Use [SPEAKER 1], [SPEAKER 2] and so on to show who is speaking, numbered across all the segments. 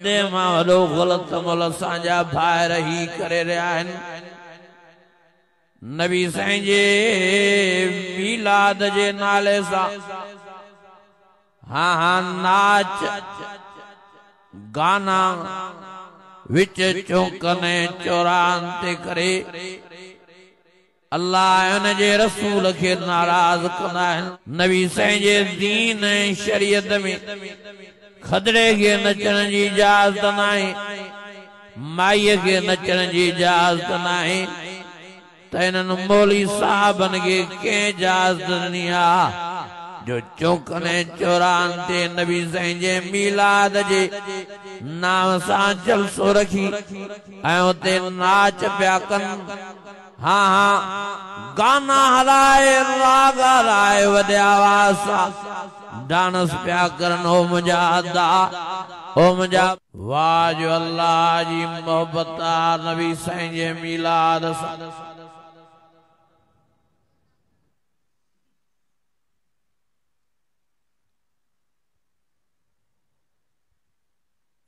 [SPEAKER 1] वॾे मां वॾो ग़लत अमल असांजा भाइर ही करे रहिया आहिनि। नबी साईं जे मीलाद जे नाले सां हाँ नाच गाना विच चौकने चौरान ते करे अल्लाह उन जे रसूल के नाराज कंदा आहिनि। नबी साईं जे दीन शरीयत में खदड़े के नचण जी इजाज़त नाहे, माईअ के नचण जी इजाज़त नाहे, त इन्हनि मौली साहबन के कंहिं इजाज़त ॾिनी आहे जो चौकने चौरान ते नबी साईं जे मीलाद जे नाम सां जलसो रखी ऐं उते नाच पिया कनि। हाँ गाना हलाए राग हलाए वॾे आवाज़ सां डांस पिया करनि। ओ मुंहिंजा अदा ओ मुंहिंजा वाह जो अल्लाह जी मोहबत नबी साईं जे मीलाद सां।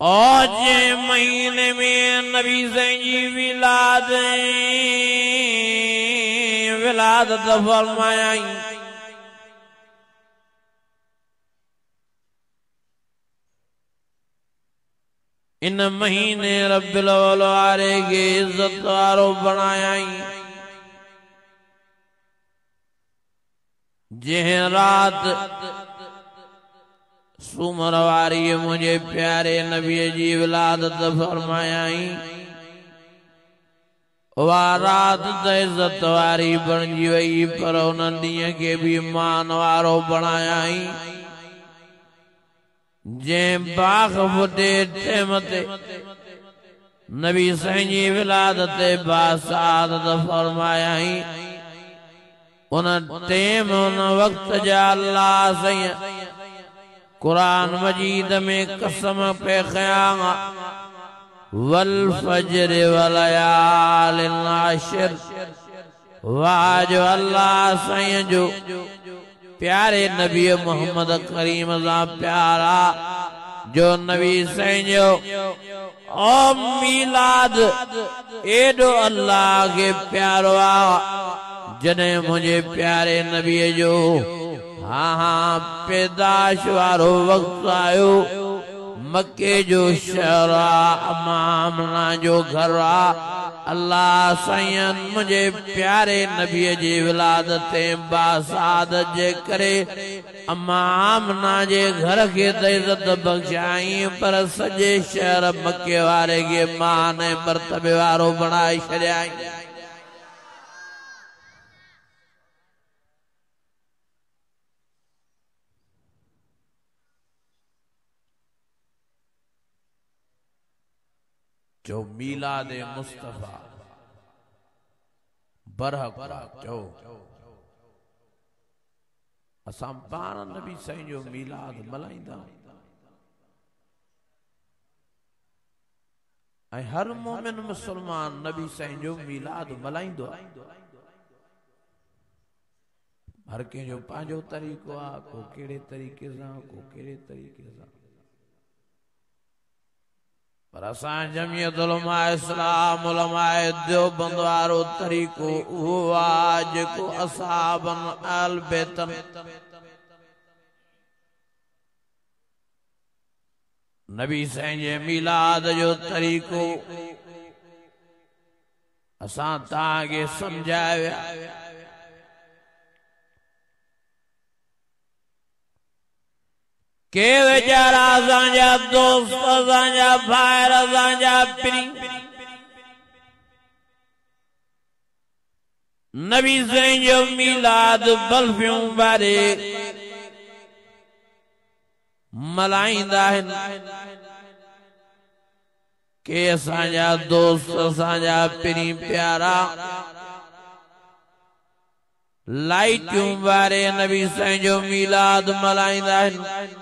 [SPEAKER 1] और जे महीने में नबी साईं जी विलादत फरमायाई। इन महीने रब्बिल अव्वल वारे के इज्जत वारो बनायाई। जंहिं रात सूमर वारी मुझे प्यारे नबी जी विलादत फरमायाई, वह रात त इज्जत वारी बणजी वई पर उन ॾींहं के भी मान वारो बणायाई। जंहिं बाग़ फुटे टेम ते नबी साईं जी विलादत बासादत फरमायाई। उन टेम उन वक्त जा अल्लाह साईं कुरान मजीद में कसम पे खयां वल फजर वलयालिन आशिर। वाह जो अल्लाह साईं जो प्यारे नबी मोहम्मद करीम सा प्यारा जो नबी साईं जो ओ मीलाद एडो अल्लाह के प्यारो आ जने मुझे प्यारे नबी जो हाँ पैदाश वारो वक्त आयो। मक्के जो शहर अमामना जो घर अल्लाह साईं मुझे प्यारे नबी जी विलादत बासादत जे करे अमामना जे घर के इज्जत बख्शाई पर सजे शहर मक्के वारे के मान मर्तबे वारो बनाए छड़ियाई। जो मीलाद मुस्तफा बरहक चो असां पाण नबी साईं जो मीलाद मल्हाईंदा ऐं हर मोमिन मुसलमान नबी साईं जो मीलाद मल्हाईंदो। हर कंहिंजो पंहिंजो तरीक़ो आहे, को कहिड़े तरीक़े सां को कहिड़े तरीक़े सां। पर असां जमियत उलमा इस्लाम उलमा देवबंद वारो तरीक़ो उहो आहे जेको असहाबन अहल बैतन नबी साईं जे मीलाद जो तरीक़ो असां तव्हांखे सम्झाया। के वेचारा असांजा दोस्त असांजा भाइर असांजा पिरी नबी साईं जो मीलाद बल्फियूं बारे मल्हाईंदा आहिनि। के असांजा दोस्त असांजा पिरी प्यारा लाइटियूं बारे नबी साईं जो मीलाद मल्हाईंदा आहिनि।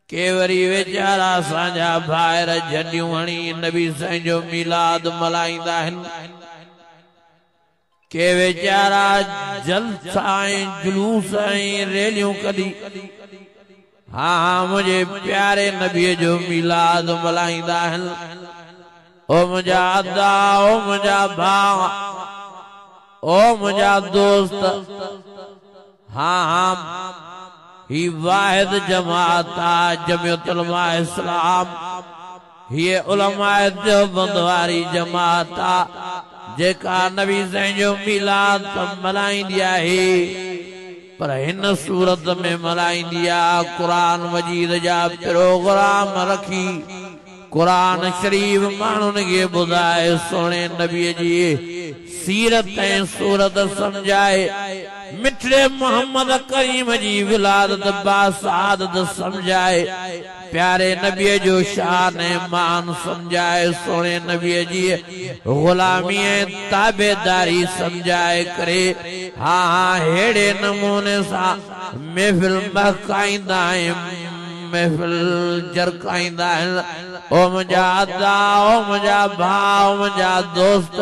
[SPEAKER 1] के वरी वेचारा असांजा भाइर झंडियूं हणी नबी साईं जो मीलाद मल्हाईंदा आहिनि। के वेचारा जलसा ऐं जुलूस ऐं रैलियूं कढी हाँ मुझे प्यारे नबी जो मिलाद मल्हाईंदा आहिनि। ओ मुझा अदा, ओ मुझा भाउ, ओ मुझा दोस्त, हाँ हाँ ही वाहिद जमात जमियत उलमा इस्लाम, ये उलमा देवबंद वारी जमात जेका नबी साईं जो मिलाद मल्हाईंदी आहे, पर हिन सूरत में मल्हाईंदी आहे। कुरान मजीद जा प्रोग्राम रखी कुरान शरीफ माण्हुनि खे ॿुधाए सोने नबीअ जी सीरत ऐं सूरत समझाए, मिठड़े मोहम्मद करीम जी विलादत बासादत समझाए, प्यारे नबी जो शान मान समझाए, सोने नबी जी गुलामी ताबेदारी समझाए करे। हाँ हाँ हेड़े नमूने सा महफिल महकाईंदा आहिनि, महफिल जरकाईंदा आहिनि। ओ मुझा अदा, ओ मुझा भाउ, मुझा दोस्त,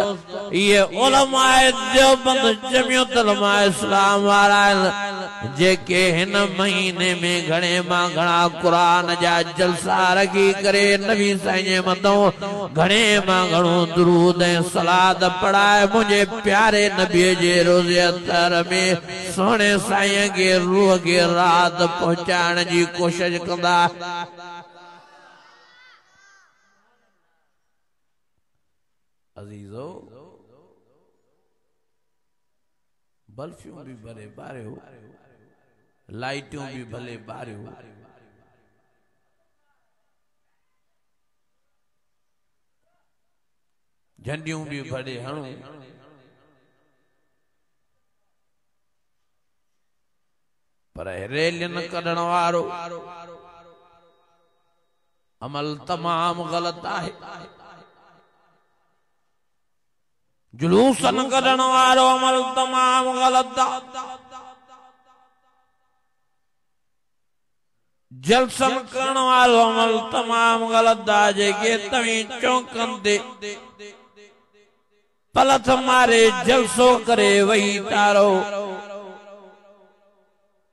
[SPEAKER 1] ये उलमाए देवबंद जमियत उलमा इस्लाम वारा आहिनि जेके हिन महीने में घणे मां घणा कुरान जा जलसा रखी करे नबी साईं जे मथां घणे मां घणो दुरूद ऐं सलाद पढ़ाए मुझे प्यारे नबी जे रोज़े अतर में सोने साईं के रूह के रात पहुंचाइण जी कोशिश कंदा। अजीजो बल्फियों भी भले बारे हो, लाइटों भी भले बारे हो, झंडियों भी भले हणो, पर रैलियन कढण वारो अमल तमाम गलत आहे। जुलूसन कढण वारो अमल तमाम गलत आहे। जलसन करण वारो अमल तमाम गलत आहे। जेके तव्हीं चौंकंदे पलथ मारे जलसो करे वही तारो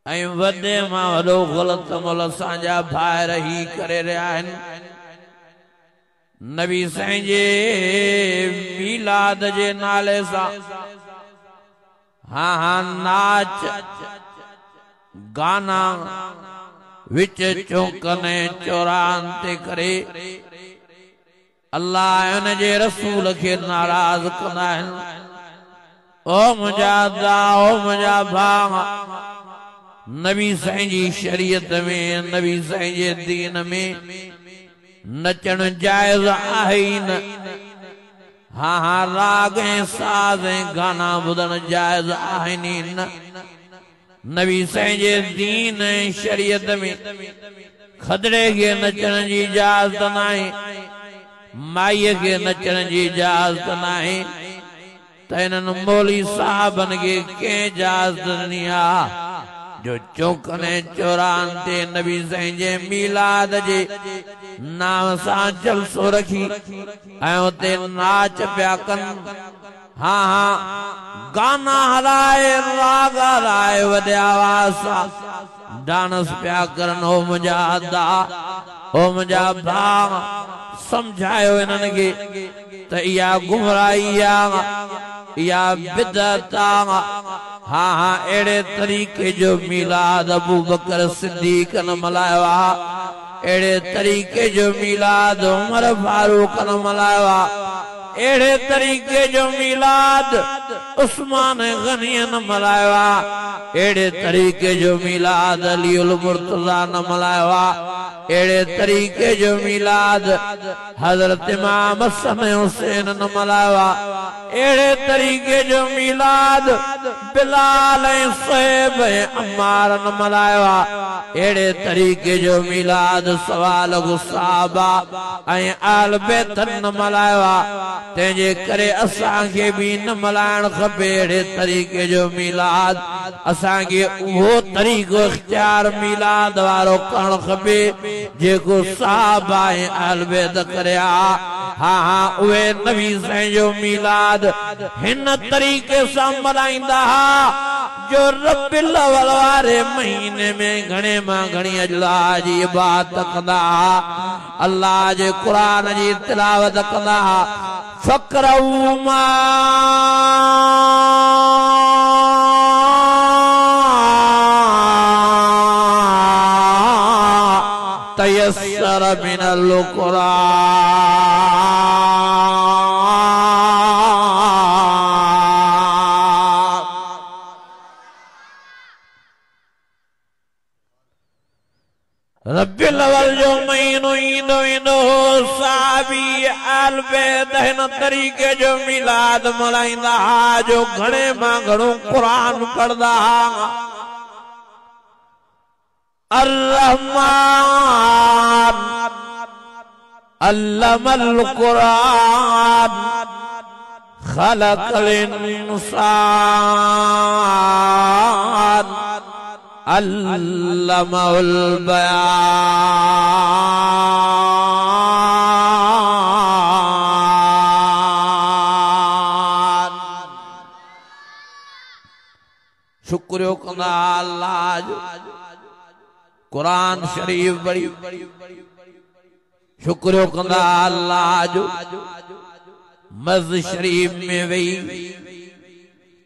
[SPEAKER 1] ऐं वॾे मां वॾो गलत अमल असांजा भाइर ही करे रहिया आहिनि। नबी साईं जे मिलाद जे नाले सां हाँ हाँ नाच गाना विच चौकने चौरान ते करे अल्लाह उन जे रसूल के नाराज कंदा आहिनि। ओ मुंहिंजा अदा, ओ मुंहिंजा भाउ, नबी साईं जी शरीयत में नबी साईं जे दीन में नचण जायज आहे न। हाँ हाँ राग ऐं साज़ ऐं गाना ॿुधण जायज आहिनि न। नबी साईं जे दीन ऐं शरीयत में खदड़े के नचण जी इजाज़त नाहे, माईअ के नचण जी इजाज़त नाहे, त इन्हनि मौली साहबनि खे कंहिं इजाज़त ॾिनी आहे जो चौकने चौरान ते नबी साईं जे मिलाद जे नाम सां जलसो रखी ऐं उते नाच पिया कनि। हाँ हाँ गाना हलाए, राग हलाए, वॾे आवाज़ सां डांस पिया करनि। ओ मुंहिंजा अदा, ओ मुंहिंजा भाउ, समझायो इन्हनि खे त इहा गुमराही आहे, इहा बिदअत आहे। हाँ हाँ अहिड़े तरीक़े जो मिलाद अबू बकर सिद्दीक़ न मल्हायो आहे, अहिड़े तरीक़े जो मिलाद उमर फारूक न मल्हायो आहे, अहिड़े तरीक़े जो मिलाद उस्मान गनी न मल्हायो आहे, अहिड़े तरीक़े जो मिलाद अली उल मुर्तज़ा न मल्हायो आहे, अहिड़े तरीक़े जो मिलाद हज़रत इमाम हसन हुसैन न मल्हायो आहे, अहिड़े तरीक़े जो मिलाद बिलाल ऐं सुहैब ऐं अम्मार न मल्हायो आहे, अहिड़े तरीक़े जो मिलाद सवाल गुसाबा ऐं आल बैत न मल्हायो आहे। तंहिंजे करे असांखे बि न मल्हाइण खपे। अहिड़े तरीक़े जो मिलाद असांखे उहो तरीक़ो इख्तियार मिलाद वारो करणु खपे जेको साहबा ऐं आल बैत करे आ। हाँ हाँ उहे नबी साईं जो मिलाद हिन तरीक़े सां मल्हाईंदा हा जो रब्बिल अव्वल वारे महीने में घणे मां घणी अल्लाह जी इबादत कंदा अल्लाह जे कुरान जी तिलावत कंदा फकरऊ मा तयस्सर मिनल कुरान रब्बिल अव्वल जो महीनो ईंदो ईंदो साहबी आल बैत हिन तरीक़े जो मिलाद मल्हाईंदा जो घणे मां घणो कुरान पढ़दा अर्रहमान अल्लमल कुरान खलकल इंसान अल्लमहुल बयान। शुक्रियो कंदा अल्लाह जो कुरान शरीफ बड़ी शुक्रियो कंदा अल्लाह जो मस्जिद शरीफ में वही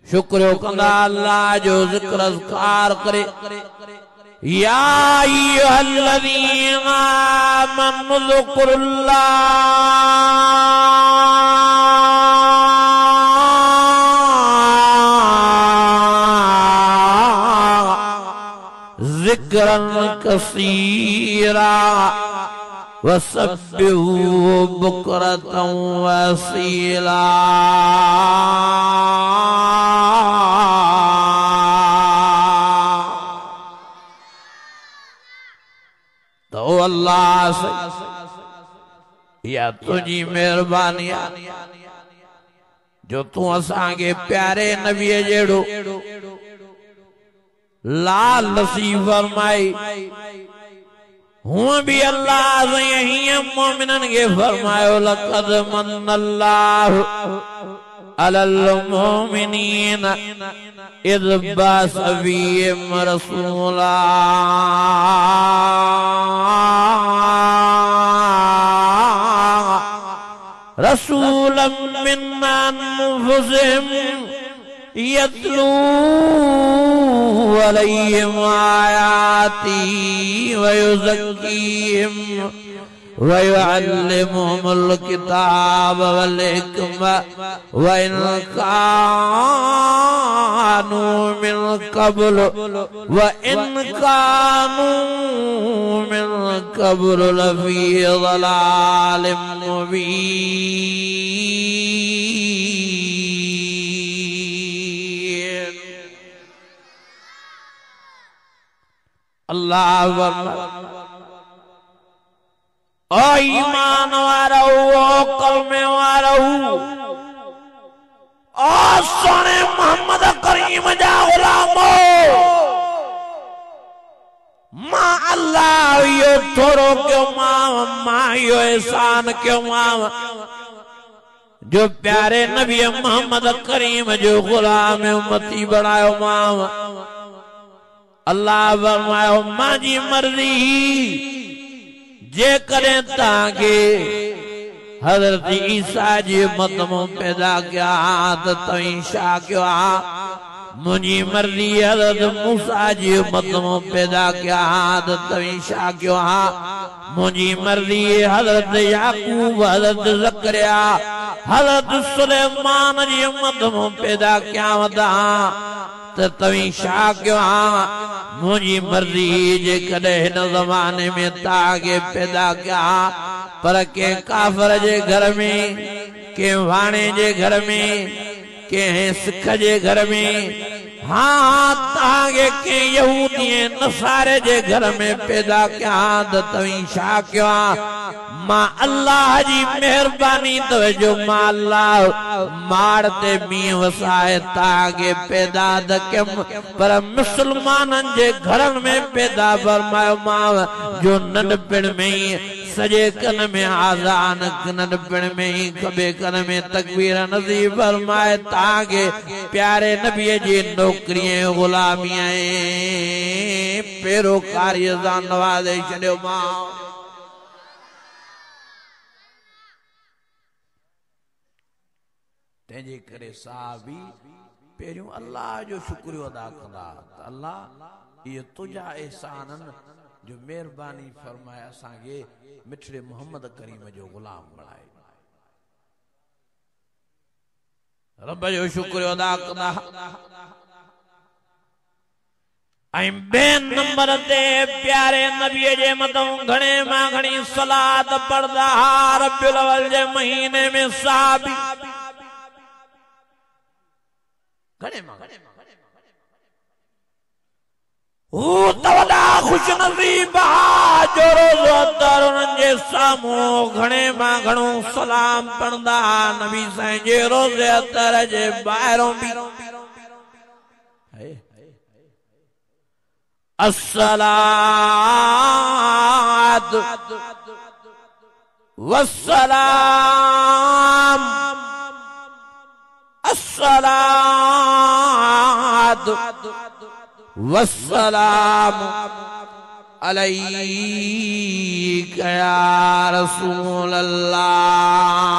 [SPEAKER 1] शुक्रियो कंदा अल्लाह जो जिक्र अज़कार करे या अय्युहल्लज़ीना आमनु ज़िक्रुल्लाह ज़िक्रन कसीरा वसब्बिहू बुक्रतन वसीला। तो अल्लाह से या तुझी मेहरबानी जो तू असांखे प्यारे नबी जेड़ो लाल नसीब फरमाई हुआ भी अल्लाह से यही मोमिनन के फरमायो लक़द मन्नल्लाहु अलल मोमिनीन इज़ बअस फ़ीहिम रसूला रसूलन मिन अनफुसिहिम यत्लू अलैहिम आयाती व युज़क्कीहिम व युअल्लिमुहुमुल किताब वल हिकमा व इन कानू मिन क़ब्ल लफ़ी ज़लालिम मुबीन। अल्लाह ओ ईमान वारो ओ कलमे वारो ओ सोने मोहम्मद करीम जा गुलामो मां अल्लाह यो थोड़ो क्यों मां यो एहसान क्यों जो प्यारे नबी मोहम्मद करीम जो गुलाम उम्मती बनायो मां अल्लाह फरमायो मां जी मर्जी जे करें ताके हजरत ईसा जी उम्मत में पैदा किया तो तई शा क्यों मुझी मर्जी हजरत मूसा जी उम्मत में पैदा किया तो तई शा क्यों मुझी मर्जी हजरत याकूब हजरत ज़करिया हजरत सुलेमान जी उम्मत में पैदा किया तो तवी शा क्यों मुझी मर्जी जे कदे हिन ज़माने में ताके पैदा किया पर के काफर जे घर में के वाणे जे घर में के सिख जे घर में हाँ ताके के यहूदी नसारे जे घर में पैदा किया तो तवी शा क्यों मां अल्लाह जी मेहरबानी तो जो मां अल्लाह मारते मी वसाए ताके पैदा दकम पर मुसलमानन जे घरन में पैदा फरमायो मां जो नंढपिण में सजे कन में आजान कनन पिण में ही खबे कन में तकबीर नज़ीब फरमाए ताके प्यारे नबी जी नौकरियां गुलामियां पेरोकारी जान नवाज़े छड़ियो मां तेजे करे साहबी पेरियों अल्लाह जो शुक्रियो अदा कंदा अल्लाह ये तुझा एहसानन जो मेहरबानी फरमाया असांखे मिठड़े मोहम्मद करीम जो गुलाम बनाए रब जो शुक्रियो अदा कंदा बे नंबर ते प्यारे नबी जे मथों घणे मां घणी सलात पढ़दा रब्बुल अव्वल जे महीने में साहबी घणे मां तवदा खुश नसीब जो रोज़ो दर उन्हनि जे साम्हूं घणे मां घणो सलाम पढ़ंदा नबी साईं जे रोज़े अतर जे ॿाहिरों बि अस्सलात वस्सलाम अस्सलात वस्सलाम अलैका या रसूल अल्लाह